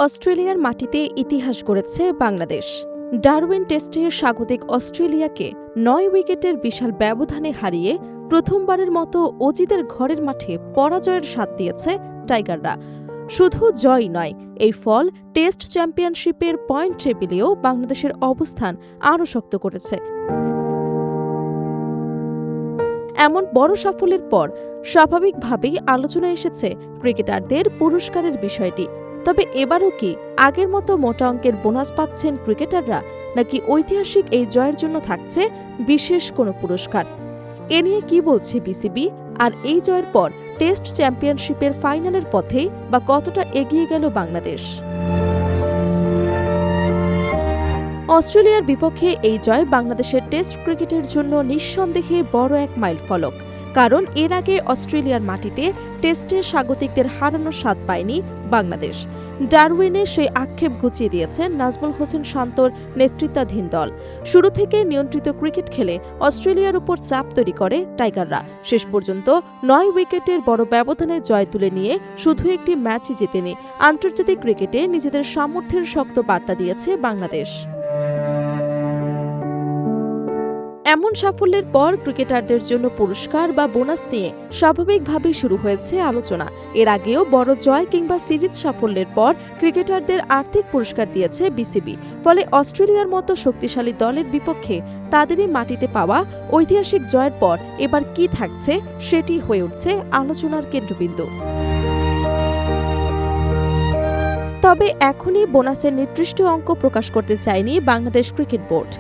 অস্ট্রেলিয়ার মাটিতে ইতিহাস গড়েছে বাংলাদেশ। ডারউইন টেস্টে স্বাগতিক অস্ট্রেলিয়াকে ৯ উইকেটের বিশাল ব্যবধানে হারিয়ে প্রথমবারের মতো অজিদের ঘরের মাঠে পরাজয়ের স্বাদ দিয়েছে টাইগাররা। শুধু জয় নয়, এই ফল টেস্ট চ্যাম্পিয়নশিপের পয়েন্ট টেবিলেও বাংলাদেশের অবস্থান আরও শক্ত করেছে। এমন বড় সাফল্যের পর স্বাভাবিকভাবেই আলোচনায় এসেছে ক্রিকেটারদের পুরস্কারের বিষয়টি। তবে এবারও কি আগের মতো মোটা অঙ্কের বোনাস পাচ্ছেন ক্রিকেটাররা, নাকি ঐতিহাসিক এই জয়ের জন্য থাকছে বিশেষ কোনো পুরস্কার? এ নিয়ে কি বলছে বিসিবি? আর এই জয়ের পর টেস্ট চ্যাম্পিয়নশিপের ফাইনালের পথে বা কতটা এগিয়ে গেল বাংলাদেশ? অস্ট্রেলিয়ার বিপক্ষে এই জয় বাংলাদেশের টেস্ট ক্রিকেটের জন্য নিঃসন্দেহে বড় এক মাইলফলক। কারণ এর আগে অস্ট্রেলিয়ার মাটিতে টেস্টে স্বাগতিকদের হারানোর স্বাদ পায়নি বাংলাদেশ। ডারউইনে সেই আক্ষেপ ঘুচিয়ে দিয়েছেন নাজমুল হোসেন শান্তর নেতৃত্বাধীন দল। শুরু থেকে নিয়ন্ত্রিত ক্রিকেট খেলে অস্ট্রেলিয়ার উপর চাপ তৈরি করে টাইগাররা। শেষ পর্যন্ত ৯ উইকেটের বড় ব্যবধানে জয় তুলে নিয়ে শুধু একটি ম্যাচই জেতেনি আন্তর্জাতিক ক্রিকেটে নিজেদের সামর্থ্যের শক্ত বার্তা দিয়েছে বাংলাদেশ। এমন সাফল্যের পর ক্রিকেটারদের জন্য পুরস্কার বা বোনাস নিয়ে স্বাভাবিকভাবেই শুরু হয়েছে আলোচনা। এর আগেও বড় জয় কিংবা সিরিজ সাফল্যের পর ক্রিকেটারদের আর্থিক পুরস্কার দিয়েছে বিসিবি। ফলে অস্ট্রেলিয়ার মতো শক্তিশালী দলের বিপক্ষে তাদেরই মাটিতে পাওয়া ঐতিহাসিক জয়ের পর এবার কি থাকছে সেটি হয়ে উঠছে আলোচনার কেন্দ্রবিন্দু। তবে এখনই বোনাসের নির্দিষ্ট অঙ্ক প্রকাশ করতে চায়নি বাংলাদেশ ক্রিকেট বোর্ড।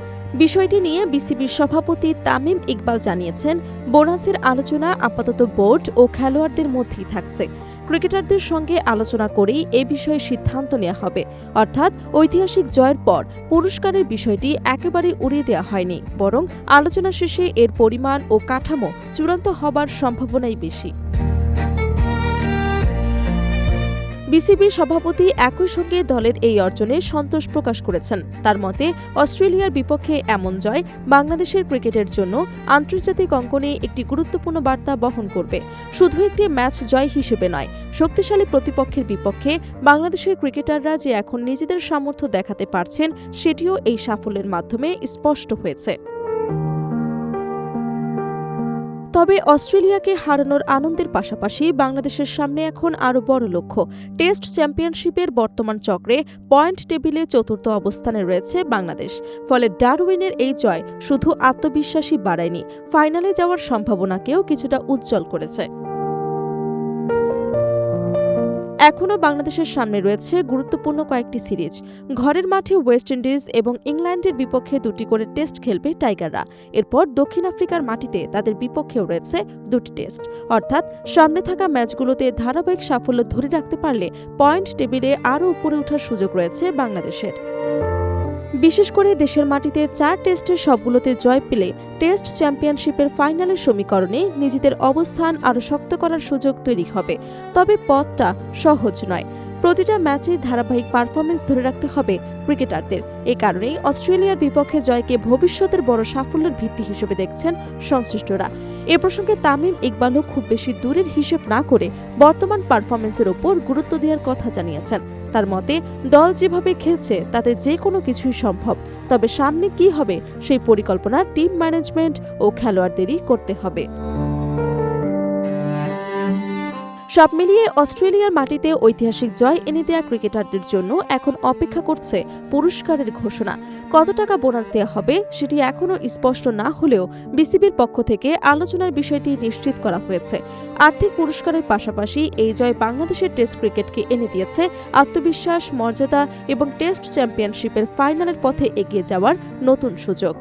বিষয়টি নিয়ে বিসিবির সভাপতি তামিম ইকবাল জানিয়েছেন, বোনাসের আলোচনা আপাতত বোর্ড ও খেলোয়াড়দের মধ্যেই থাকছে। ক্রিকেটারদের সঙ্গে আলোচনা করেই এ বিষয়ে সিদ্ধান্ত নেওয়া হবে। অর্থাৎ ঐতিহাসিক জয়ের পর পুরস্কারের বিষয়টি একেবারেই উড়িয়ে দেওয়া হয়নি, বরং আলোচনা শেষে এর পরিমাণ ও কাঠামো চূড়ান্ত হবার সম্ভাবনাই বেশি। বিসিবির সভাপতি একই সঙ্গে দলের এই অর্জনে সন্তোষ প্রকাশ করেছেন। তার মতে, অস্ট্রেলিয়ার বিপক্ষে এমন জয় বাংলাদেশের ক্রিকেটের জন্য আন্তর্জাতিক অঙ্গনে একটি গুরুত্বপূর্ণ বার্তা বহন করবে। শুধু একটি ম্যাচ জয় হিসেবে নয়, শক্তিশালী প্রতিপক্ষের বিপক্ষে বাংলাদেশের ক্রিকেটাররা যে এখন নিজেদের সামর্থ্য দেখাতে পারছেন সেটিও এই সাফল্যের মাধ্যমে স্পষ্ট হয়েছে। তবে অস্ট্রেলিয়াকে হারানোর আনন্দের পাশাপাশি বাংলাদেশের সামনে এখন আরও বড় লক্ষ্য। টেস্ট চ্যাম্পিয়নশিপের বর্তমান চক্রে পয়েন্ট টেবিলে চতুর্থ অবস্থানে রয়েছে বাংলাদেশ। ফলে ডারউইনের এই জয় শুধু আত্মবিশ্বাসী বাড়ায়নি, ফাইনালে যাওয়ার সম্ভাবনাকেও কিছুটা উজ্জ্বল করেছে। এখনও বাংলাদেশের সামনে রয়েছে গুরুত্বপূর্ণ কয়েকটি সিরিজ। ঘরের মাঠে ওয়েস্ট ইন্ডিজ এবং ইংল্যান্ডের বিপক্ষে 2টি করে টেস্ট খেলবে টাইগাররা। এরপর দক্ষিণ আফ্রিকার মাটিতে তাদের বিপক্ষেও রয়েছে 2টি টেস্ট। অর্থাৎ সামনে থাকা ম্যাচগুলোতে ধারাবাহিক সাফল্য ধরে রাখতে পারলে পয়েন্ট টেবিলে আরও উপরে ওঠার সুযোগ রয়েছে বাংলাদেশের। বিশেষ করে দেশের মাটিতে 4 টেস্টের সবগুলোতে জয় পেলে টেস্ট চ্যাম্পিয়নশিপের ফাইনালের সমীকরণে নিজেদের অবস্থান আরও শক্ত করার সুযোগ তৈরি হবে। তবে পথটা সহজ নয়। প্রতিটা ম্যাচের ধারাবাহিক পারফরমেন্স ধরে রাখতে হবে ক্রিকেটারদের। এ কারণেই অস্ট্রেলিয়ার বিপক্ষে জয়কে ভবিষ্যতের বড় সাফল্যের ভিত্তি হিসেবে দেখছেন সংশ্লিষ্টরা। এ প্রসঙ্গে তামিম ইকবালও খুব বেশি দূরের হিসেব না করে বর্তমান পারফরমেন্সের ওপর গুরুত্ব দেওয়ার কথা জানিয়েছেন। তার মতে, দল যেভাবে খেলছে তাতে যে কোনো কিছুই সম্ভব। তবে সামনে কি হবে সেই পরিকল্পনা টিম ম্যানেজমেন্ট ও খেলোয়াড়দেরই করতে হবে। সব মিলিয়ে অস্ট্রেলিয়ার মাটিতে ঐতিহাসিক জয় এনে দেয়া ক্রিকেটারদের জন্য এখন অপেক্ষা করছে পুরস্কারের ঘোষণা। কত টাকা বোনাস দেওয়া হবে সেটি এখনও স্পষ্ট না হলেও বিসিবির পক্ষ থেকে আলোচনার বিষয়টি নিশ্চিত করা হয়েছে। আর্থিক পুরস্কারের পাশাপাশি এই জয় বাংলাদেশের টেস্ট ক্রিকেটকে এনে দিয়েছে আত্মবিশ্বাস, মর্যাদা এবং টেস্ট চ্যাম্পিয়নশিপের ফাইনালের পথে এগিয়ে যাওয়ার নতুন সুযোগ।